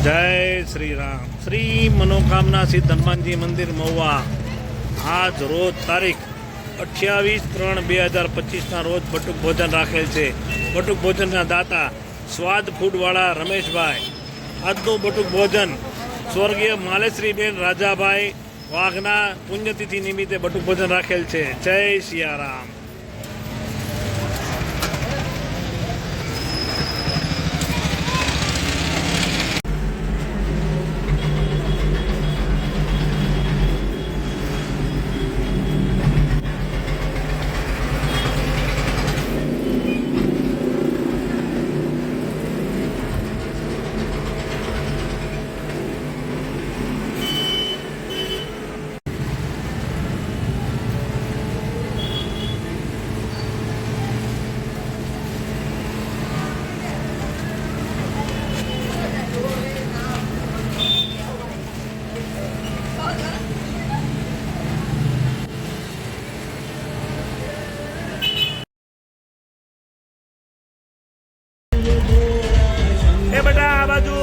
जय श्री राम। श्री मनोकामना सिद्ध हनुमान जी मंदिर महुआ आज रोज तारीख 28/3/2025 रोज बटुक भोजन राखेल है। बटुक भोजन दाता स्वाद फूडवाला रमेश भाई। आजनु बटुक भोजन स्वर्गीय मालेश्रीबेन राजाभाई वाघना पुण्यतिथि निमित्ते बटुक भोजन राखेल है। जय सियाराम। बेटा आ बाजू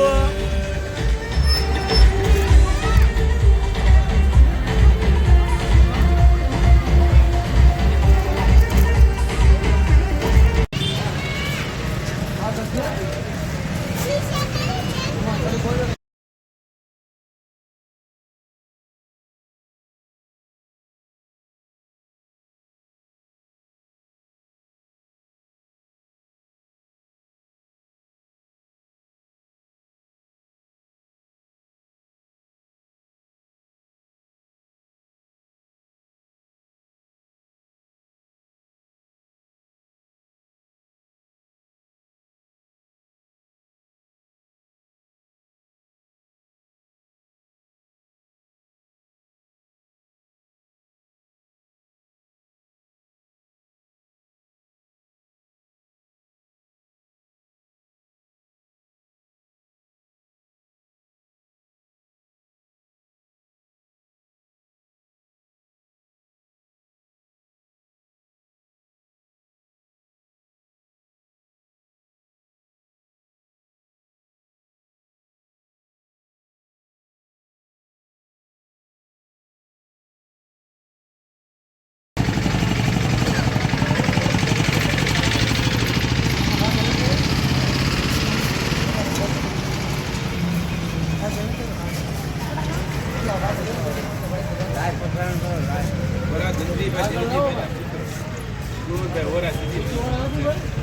Hola,